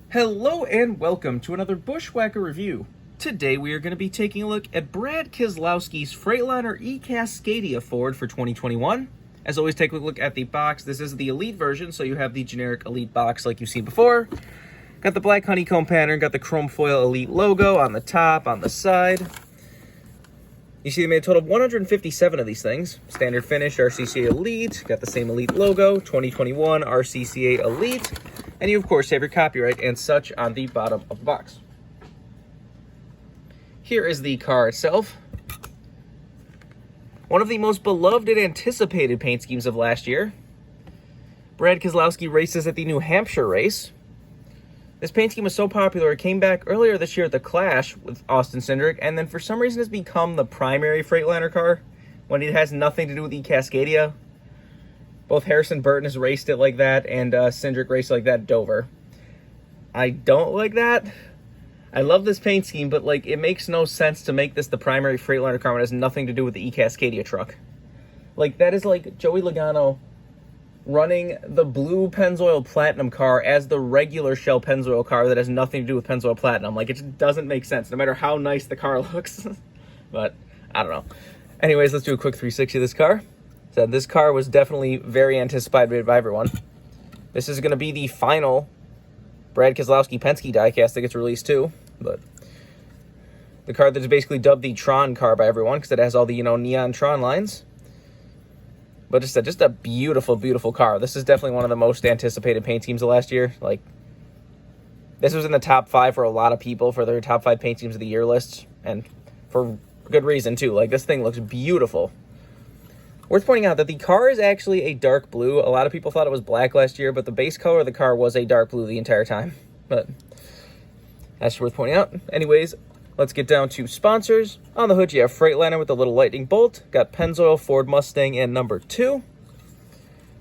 Hello and welcome to another Bushwhacker review. Today we are going to be taking a look at Brad Keselowski's Freightliner eCascadia Ford for 2021. As always, take a look at the box. This is the Elite version, so you have the generic Elite box like you've seen before. Got the black honeycomb pattern, got the chrome foil Elite logo on the top, on the side. You see they made a total of 157 of these things. Standard finish, RCCA Elite, got the same Elite logo, 2021 RCCA Elite. And you, of course, have your copyright and such on the bottom of the box. Here is the car itself. One of the most beloved and anticipated paint schemes of last year. Brad Keselowski races at the New Hampshire race. This paint scheme was so popular, it came back earlier this year at the Clash with Austin Cindric, and then for some reason has become the primary Freightliner car when it has nothing to do with eCascadia. Both Harrison Burton has raced it like that, and Cindric raced like that at Dover. I don't like that. I love this paint scheme, but like it makes no sense to make this the primary Freightliner car when it has nothing to do with the eCascadia truck. Like, that is like Joey Logano running the blue Pennzoil Platinum car as the regular Shell Pennzoil car that has nothing to do with Pennzoil Platinum. Like, it just doesn't make sense, no matter how nice the car looks. But, I don't know. Anyways, let's do a quick 360 of this car. So this car was definitely very anticipated by everyone. This is going to be the final Brad Keselowski Penske diecast that gets released too. But the car that is basically dubbed the Tron car by everyone because it has all the, neon Tron lines. But just a beautiful, beautiful car. This is definitely one of the most anticipated paint schemes of last year. Like, this was in the top 5 for a lot of people for their top 5 paint schemes of the year lists. And for good reason, too. Like, this thing looks beautiful. Worth pointing out that the car is actually a dark blue. A lot of people thought it was black last year, but the base color of the car was a dark blue the entire time. But that's worth pointing out. Anyways, let's get down to sponsors. On the hood, you have Freightliner with the little lightning bolt. Got Pennzoil, Ford Mustang, and number 2.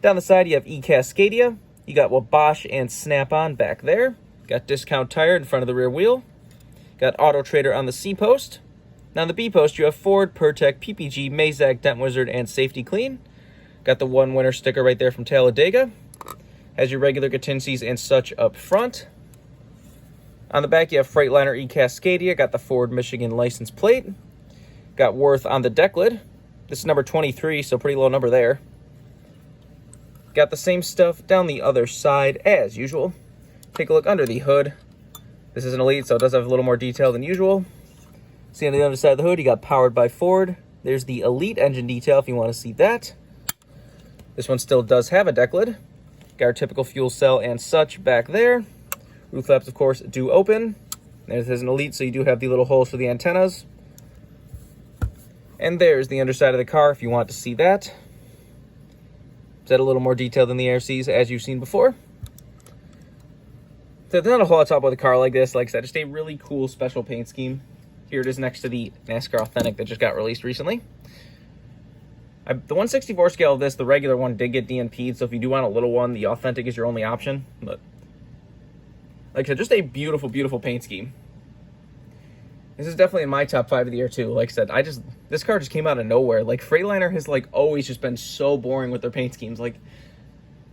Down the side, you have eCascadia. You got Bosch and Snap-on back there. Got Discount Tire in front of the rear wheel. Got Auto Trader on the C-post. Now on the B-post, you have Ford, Pertec, PPG, Mazak, Dent Wizard, and Safety Clean. Got the one winner sticker right there from Talladega. Has your regular contingencies and such up front. On the back, you have Freightliner eCascadia. Got the Ford Michigan license plate. Got Worth on the deck lid. This is number 23, so pretty low number there. Got the same stuff down the other side as usual. Take a look under the hood. This is an Elite, so it does have a little more detail than usual. See on the other side of the hood, you got Powered by Ford. There's the Elite engine detail if you want to see that. This one still does have a deck lid. Got our typical fuel cell and such back there. Roof flaps, of course, do open. This is an Elite, so you do have the little holes for the antennas. And there's the underside of the car if you want to see that. Is that a little more detailed than the ARCs as you've seen before? So there's not a whole lot to talk about the car like this. Like I said, just a really cool special paint scheme. Here it is next to the NASCAR Authentic that just got released recently. The 164 scale of this, the regular one, did get DNP'd, so if you do want a little one, the Authentic is your only option. But like I said, just a beautiful, beautiful paint scheme. This is definitely in my top 5 of the year too. Like I said, this car just came out of nowhere. Like, Freightliner has like always just been so boring with their paint schemes. Like,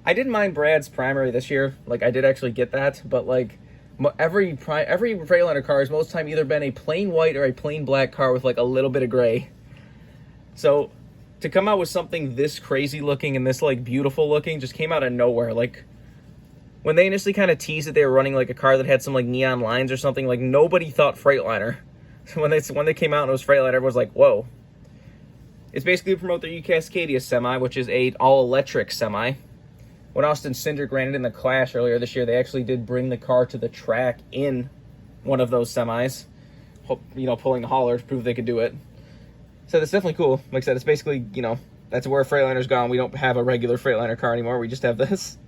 I didn't mind Brad's primary this year. Like, I did actually get that, but like every Freightliner car has most of the time either been a plain white or a plain black car with like a little bit of gray. So to come out with something this crazy looking and this like beautiful looking just came out of nowhere. Like, when they initially kind of teased that they were running like a car that had some like neon lines or something, like nobody thought Freightliner. So when they came out and it was Freightliner, everyone was like, whoa. It's basically to promote their eCascadia semi, which is a all-electric semi. When Austin Cindric ran it in the Clash earlier this year, they actually did bring the car to the track in one of those semis. Pulling the hauler to prove they could do it. So that's definitely cool. Like I said, it's basically, that's where Freightliner's gone. We don't have a regular Freightliner car anymore. We just have this.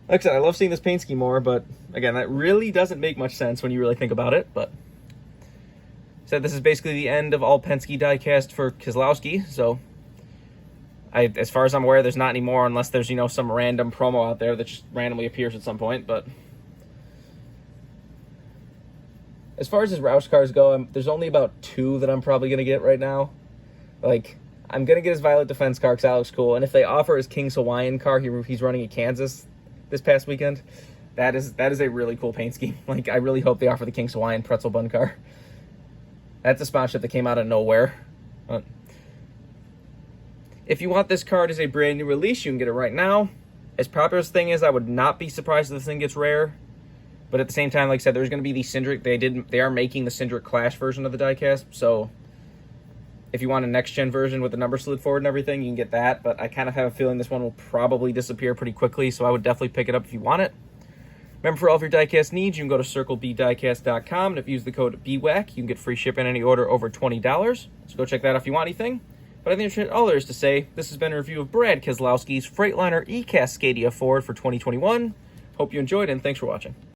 Like I said, I love seeing this paint scheme more, but again, that really doesn't make much sense when you really think about it. But so this is basically the end of all Penske diecast for Keselowski. So as far as I'm aware, there's not any more unless there's, some random promo out there that just randomly appears at some point. But as far as his Roush cars go, there's only about 2 that I'm probably going to get right now. Like, I'm going to get his Violet Defense car because that looks cool. And if they offer his King's Hawaiian car, he's running at Kansas this past weekend, That is a really cool paint scheme. Like, I really hope they offer the King's Hawaiian pretzel bun car. That's a sponsorship that came out of nowhere. If you want this card as a brand new release, you can get it right now. As popular as the thing is, I would not be surprised if this thing gets rare. But at the same time, like I said, there's going to be the Cindric. They are making the Cindric Clash version of the diecast. So if you want a next-gen version with the number slid forward and everything, you can get that. But I kind of have a feeling this one will probably disappear pretty quickly, so I would definitely pick it up if you want it. Remember, for all of your diecast needs, you can go to circlebdiecast.com, and if you use the code BWhack, you can get free shipping on any order over $20. So go check that out if you want anything. But I think that's all there is to say. This has been a review of Brad Keselowski's Freightliner eCascadia Ford for 2021. Hope you enjoyed, and thanks for watching.